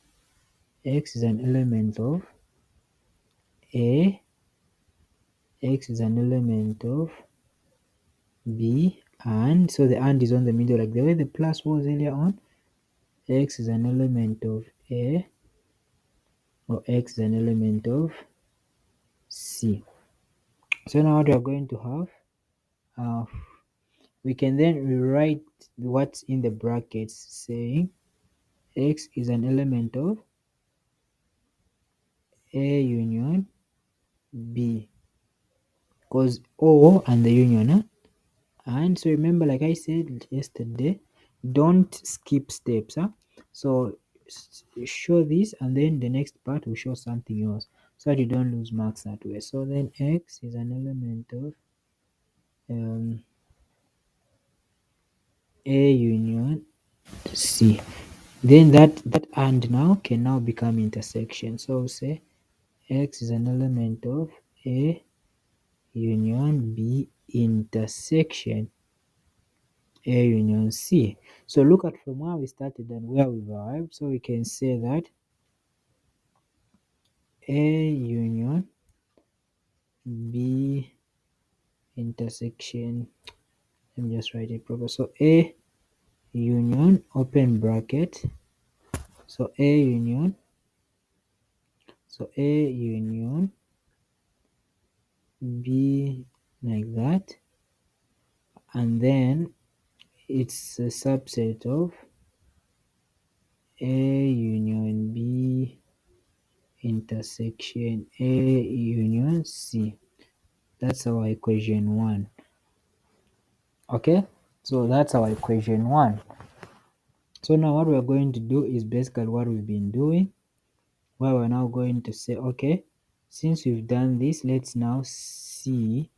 [SPEAKER 1] x is an element of A, x is an element of B, and so the and is on the middle like the way the plus was earlier on. X is an element of A, or x is an element of C. So now what we are going to have, we can then rewrite what's in the brackets saying x is an element of A union B, because O and the union. Huh? And so remember, like I said yesterday, don't skip steps. Huh? So show this and then the next part will show something else so that you don't lose marks that way. So then x is an element of A union C. Then that and now can now become intersection. So say x is an element of A union B intersection A union C. So look at from where we started and where we've arrived. So we can say that A union B intersection, let me just write it proper. So A union open bracket, so A union, B like that, and then it's a subset of A union B intersection A union C. That's our equation 1. Okay, so that's our equation 1. So now what we're going to do is basically what we've been doing, where we're now going to say, okay, since we've done this, let's now see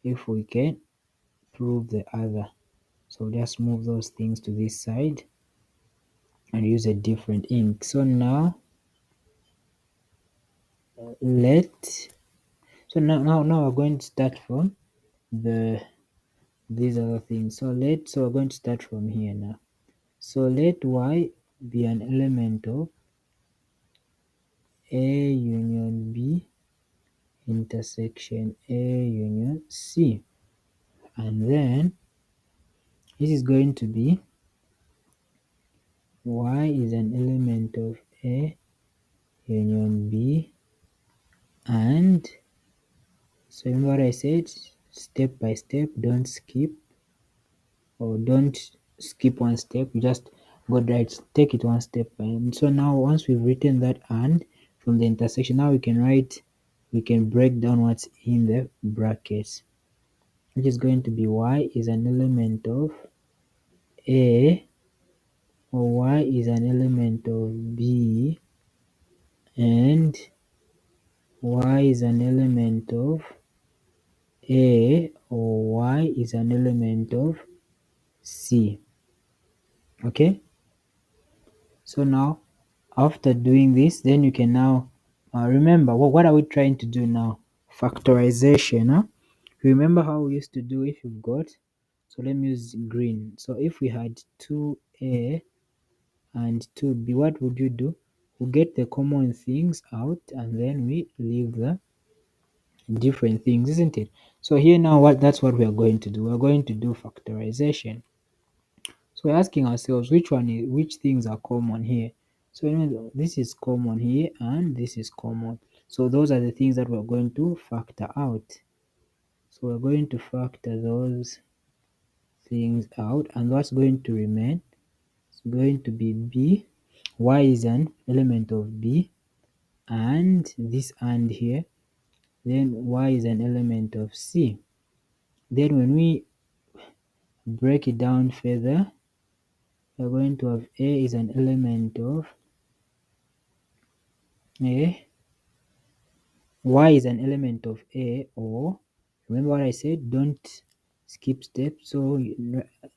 [SPEAKER 1] if we can prove the other. So just move those things to this side and use a different ink. So now now we're going to start from these other things. So we're going to start from here now. So let y be an element of A union B intersection A union C, and then this is going to be y is an element of A union B, and so remember what I said, step by step, don't skip one step, you just go right, take it one step. And so now once we've written that and from the intersection, now we can break down what's in the brackets, which is going to be y is an element of A, or y is an element of B, and y is an element of A, or y is an element of C. Okay, so now after doing this, then you can now remember what are we trying to do now? Factorization. Huh? Remember how we used to do if you've got, so let me use green. So if we had 2A and 2B, what would you do? We get the common things out and then we leave the different things, isn't it? So here now that's what we are going to do. We're going to do factorization. So we're asking ourselves which things are common here. So this is common here and this is common. So those are the things that we're going to factor out. So we're going to factor those things out, and what's going to remain is going to be B. Y is an element of B, and this and here, then y is an element of C. Then when we break it down further, we're going to have A is an element of A, Y is an element of A, or remember what I said, don't skip steps. So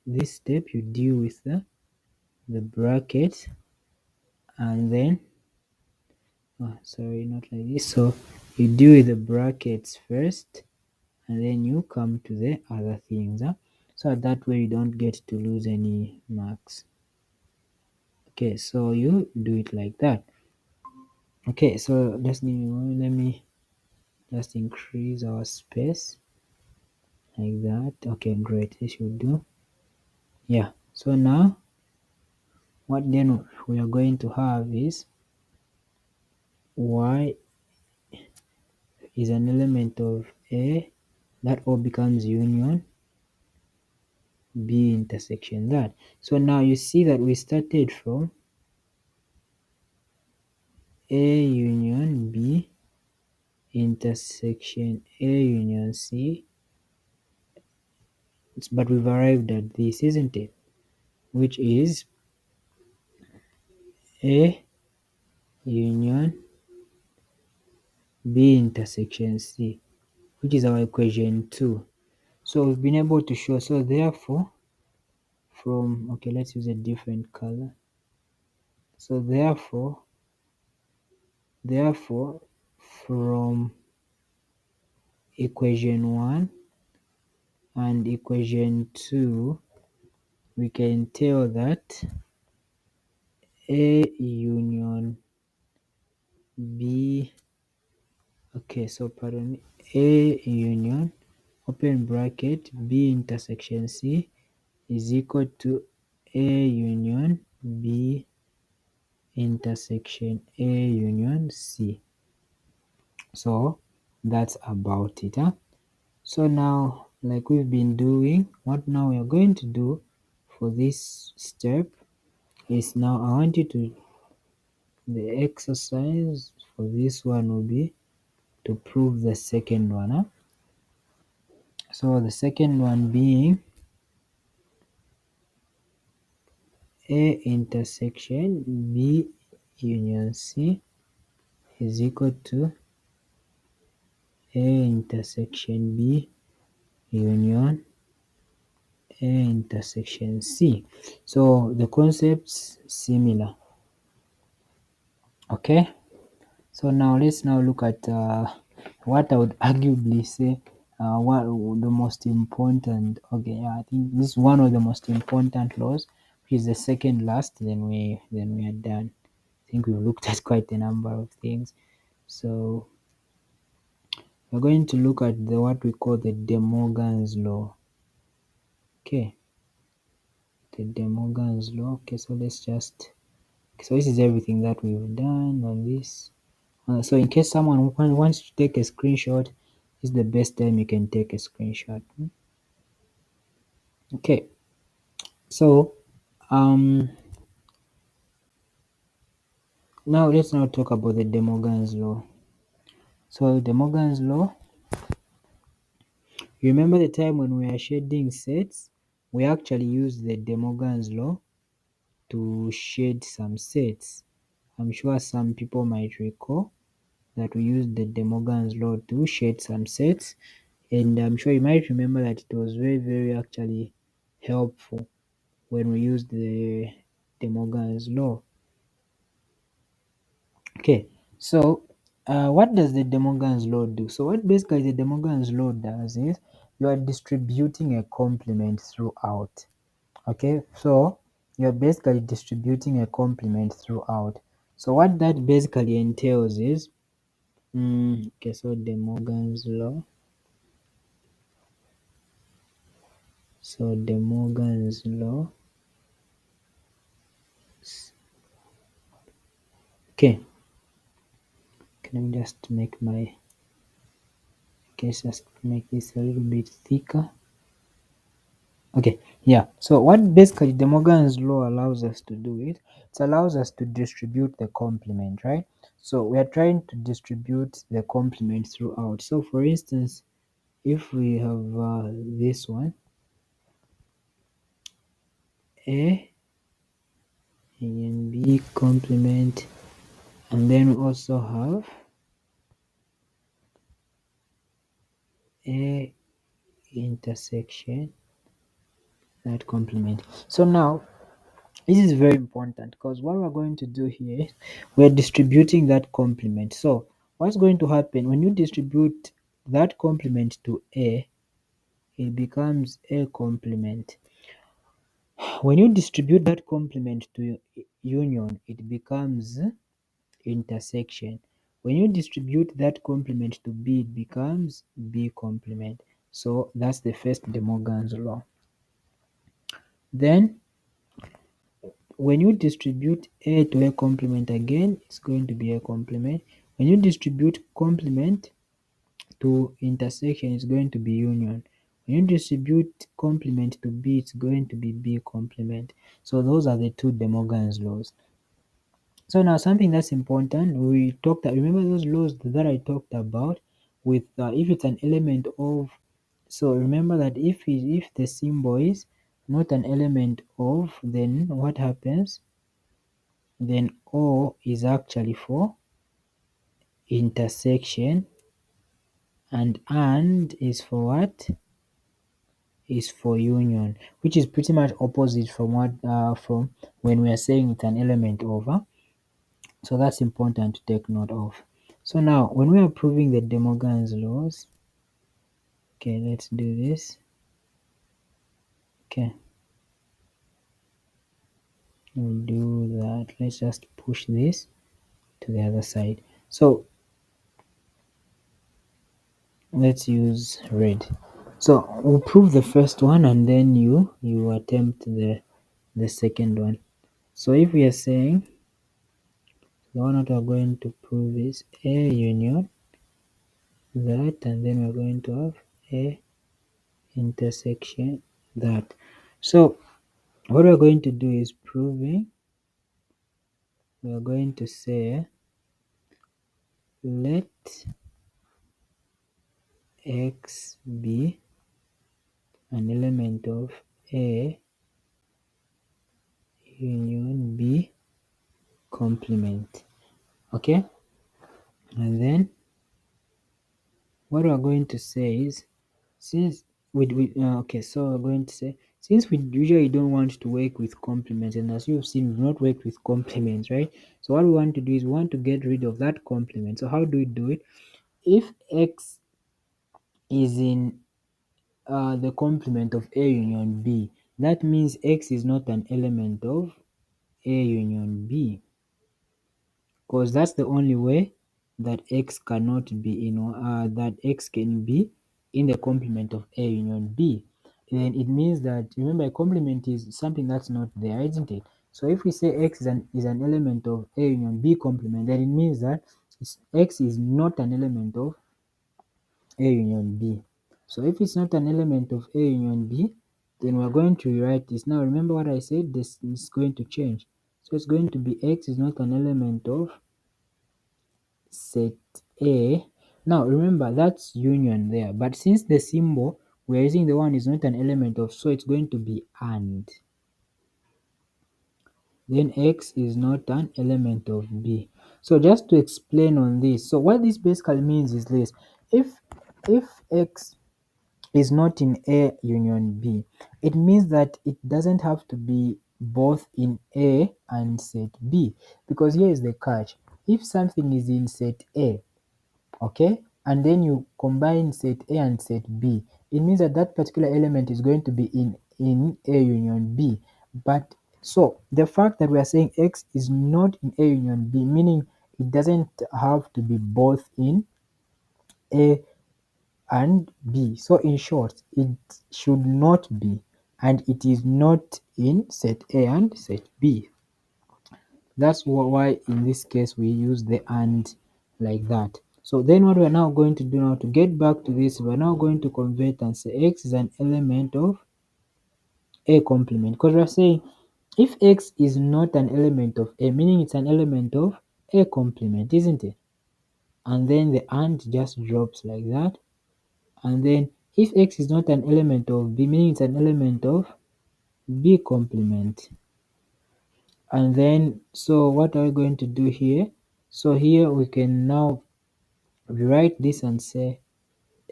[SPEAKER 1] this step you deal with the bracket, and then sorry, not like this. So you deal with the brackets first, and then you come to the other things, so that way you don't get to lose any marks. Okay, so you do it like that. Okay, so let me just increase our space like that. Okay, great, this should do. Yeah, so now what then we are going to have is Y is an element of A, that all becomes union B intersection that. So now you see that we started from A union B intersection A union C, but we've arrived at this, isn't it? Which is A union B intersection C, which is our equation 2. So we've been able to show, so therefore from, okay, let's use a different color. So therefore from equation 1 and equation 2, we can tell that A union B, okay, so pardon me, A union open bracket B intersection C is equal to A union B intersection A union C. So that's about it. So now, like we've been doing, what now we are going to do for this step is, now I want you to, the exercise for this one will be to prove the second one. So the second one being A intersection B union C is equal to A intersection B union A intersection C. So the concept's similar. Okay, so now let's now look at what I would arguably say what the most important. Okay, yeah, I think this is one of the most important laws, which is the second last. Then we are done. I think we've looked at quite a number of things. So we're going to look at the what we call the De Morgan's law. Okay, the De Morgan's law. Okay, so let's just. So this is everything that we've done on this. So in case someone wants to take a screenshot, this is the best time you can take a screenshot. Okay, so now let's now talk about the De Morgan's law. So De Morgan's law, you remember the time when we are shading sets, we actually used the De Morgan's law to shade some sets. I'm sure some people might recall that we used the De Morgan's law to shade some sets, and I'm sure you might remember that it was very actually helpful when we used the De Morgan's law. Okay, so what does the De Morgan's law do? So what basically the De Morgan's law does is you are distributing a complement throughout. Okay, so you're basically distributing a complement throughout. So what that basically entails is, okay, so De Morgan's law. So De Morgan's law. Okay, let me just make my, okay, just make this a little bit thicker. Okay, yeah. So what basically De Morgan's law allows us to do it allows us to distribute the complement, right? So we are trying to distribute the complement throughout. So for instance, if we have this one, A B complement, and then we also have A intersection that complement. So now this is very important because what we're going to do here, we're distributing that complement. So what's going to happen when you distribute that complement to A, it becomes A complement. When you distribute that complement to union, it becomes intersection. When you distribute that complement to B, it becomes B complement. So that's the first De Morgan's law. Then when you distribute A to A complement again, it's going to be A complement. When you distribute complement to intersection, it's going to be union. When you distribute complement to B, it's going to be B complement. So those are the two De Morgan's laws. So now something that's important, we talked, remember those laws that I talked about with if it's an element of, so remember that if the symbol is not an element of, then what happens? Then O is actually for intersection, and is for what? Is for union, which is pretty much opposite from what from when we are saying it's an element of. So that's important to take note of. So now when we are proving the De Morgan's laws, okay, let's do this. Okay, we'll do that. Let's just push this to the other side. So let's use red. So we'll prove the first one and then you attempt the second one. So if we are saying the one that we're going to prove is A union that, and then we're going to have A intersection that. So what we're going to do is proving, we're going to say let X be an element of A union B complement. Okay, and then what we're going to say is, since okay, so we're going to say, since we usually don't want to work with complements, and as you've seen, we've not worked with complements, right? So what we want to do is we want to get rid of that complement. So how do we do it? If X is in the complement of A union B, that means X is not an element of A union B, because that's the only way that X cannot be in that X can be in the complement of A union B. Then it means that, remember, a complement is something that's not there, isn't it? So if we say X is an element of A union B complement, then it means that X is not an element of A union B. So if it's not an element of A union B, then we're going to rewrite this. Now remember what I said, this is going to change. So it's going to be X is not an element of set A. Now remember that's union there, but since the symbol we're using the one is not an element of, so it's going to be and. Then X is not an element of B. So just to explain on this, so what this basically means is this: if X is not in A union B, it means that it doesn't have to be both in A and set B, because here is the catch. If something is in set A, okay, and then you combine set A and set B, it means that that particular element is going to be in A union B. But so the fact that we are saying X is not in A union B, meaning it doesn't have to be both in A and B. So in short, it should not be, and it is not in set A and set B. That's why in this case we use the and like that. So then what we're now going to do now to get back to this, we're now going to convert and say X is an element of A complement, because we're saying if X is not an element of A, meaning it's an element of A complement, isn't it? And then the and just drops like that. And then if X is not an element of B, meaning it's an element of B complement. And then, so what are we going to do here? So here we can now rewrite this and say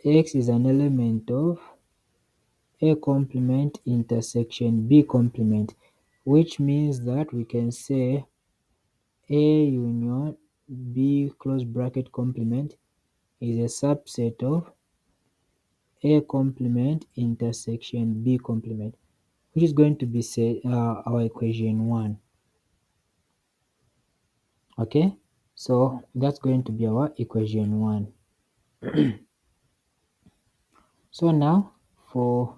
[SPEAKER 1] X is an element of A complement intersection B complement, which means that we can say A union B close bracket complement is a subset of A complement intersection B complement, which is going to be say our equation 1. Okay, so that's going to be our equation 1. So now for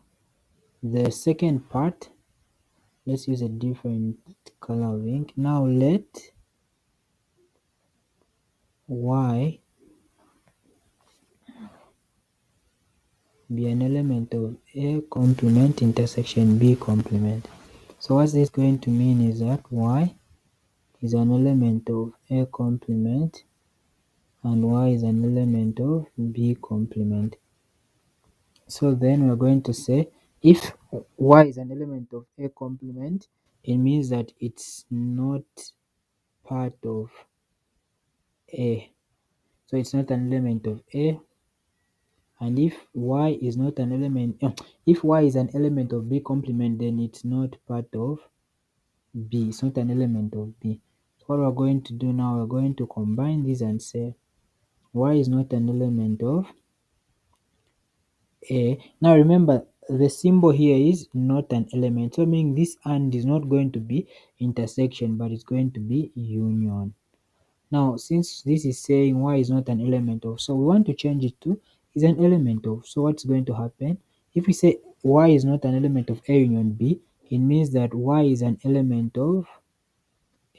[SPEAKER 1] the second part, let's use a different color of ink. Now let Y be an element of A complement intersection B complement. So what this is going to mean is that Y is an element of A complement and Y is an element of B complement. So then we're going to say if Y is an element of A complement, it means that it's not part of A. So it's not an element of A. And if Y is not an element, if Y is an element of B complement, then it's not part of B. It's not an element of B. So what we're going to do now, we're going to combine these and say Y is not an element of A. Now remember, the symbol here is not an element. So meaning this and is not going to be intersection, but it's going to be union. Now, since this is saying Y is not an element of, so we want to change it to is an element of. So what's going to happen? If we say Y is not an element of A union B, it means that Y is an element of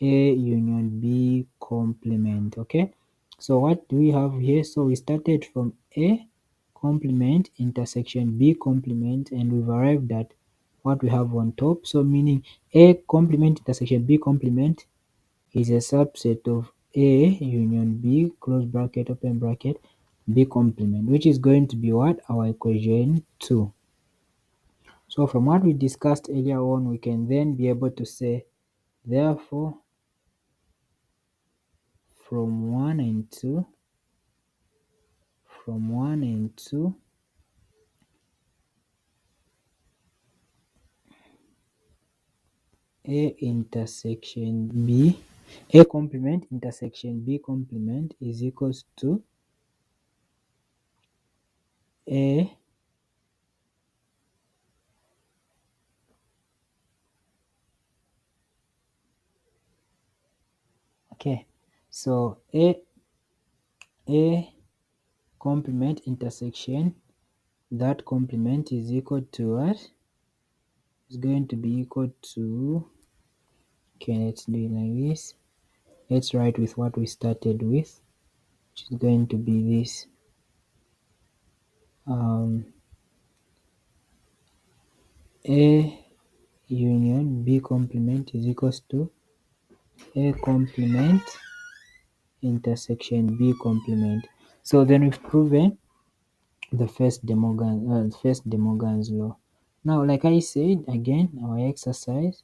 [SPEAKER 1] A union B complement. Okay, so what do we have here? So we started from A complement intersection B complement, and we've arrived at what we have on top. So meaning A complement intersection B complement is a subset of A union B close bracket open bracket B complement, which is going to be what? Our equation 2. So from what we discussed earlier on, we can then be able to say, therefore, from 1 and 2, from 1 and 2, A intersection B, A complement intersection B complement is equals to A okay, so A complement intersection, that complement is equal to what? It's going to be equal to, okay, let's do it like this. Let's write with what we started with, which is going to be this. A union B complement is equals to A complement intersection B complement. So then we've proven the first De Morgan's law. Now, like I said again, our exercise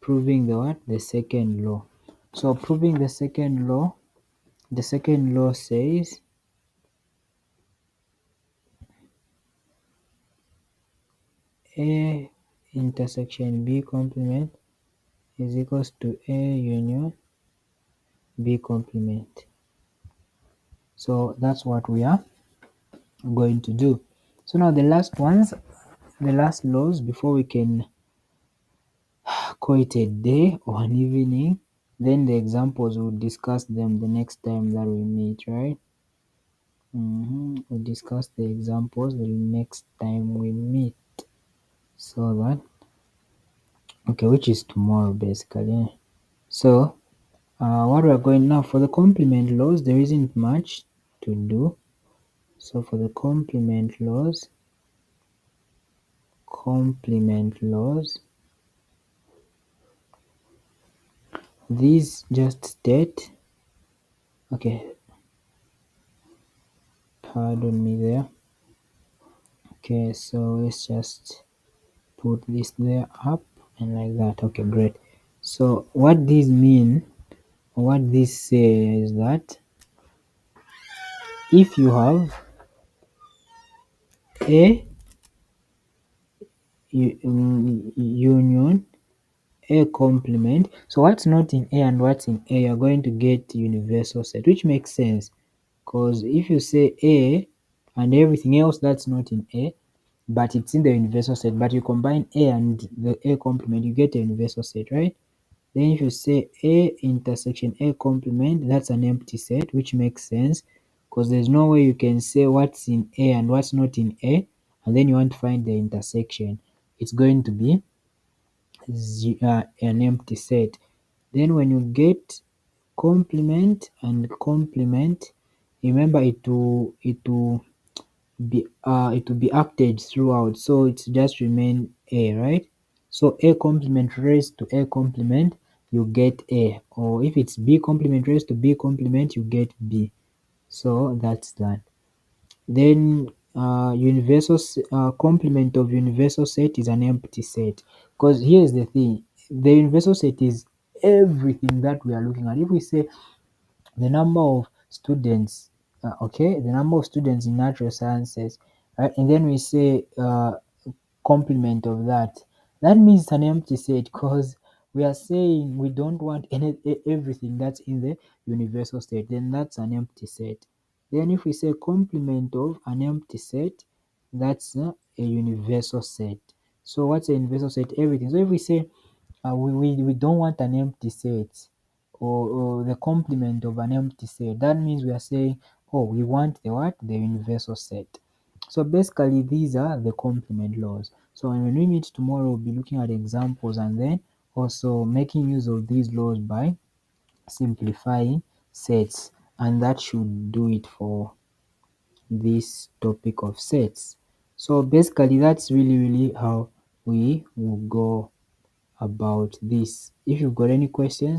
[SPEAKER 1] proving the what? The second law. So proving the second law says A intersection B complement is equals to A union B complement. So that's what we are going to do. So now the last laws before we can call it a day or an evening, then the examples, we'll discuss them the next time that we meet, right? We'll discuss the examples the next time we meet. So that, okay, which is tomorrow basically. So what we're going now for the complement laws, there isn't much to do. So for the complement laws, these just state, okay, pardon me there. Okay, so let's just put this there up and like that. Okay, great. So what this mean, what this says that if you have a union A complement, so what's not in A and what's in A, you're going to get universal set, which makes sense because if you say A and everything else that's not in A, but it's in the universal set, but you combine A and the A complement, you get a universal set, right? Then if you say A intersection A complement, that's an empty set, which makes sense because there's no way you can say what's in A and what's not in A, and then you want to find the intersection. It's going to be an empty set. Then when you get complement and complement, remember it will be acted throughout, so it's just remain A, right? So A complement raised to A complement, you get A, or if it's B complement raised to B complement, you get B. So that's that. Then complement of universal set is an empty set, because here's the thing, the universal set is everything that we are looking at. If we say the number of students, okay, the number of students in natural sciences, right, and then we say complement of that, that means it's an empty set because we are saying we don't want everything that's in the universal set, then that's an empty set. Then if we say complement of an empty set, that's a universal set. So what's a universal set? Everything. So if we say we don't want an empty set, or the complement of an empty set, that means we are saying, oh, we want the what? The universal set. So basically these are the complement laws. So when we meet tomorrow, we'll be looking at examples and then also making use of these laws by simplifying sets, and that should do it for this topic of sets. So basically that's really how we will go about this. If you've got any questions,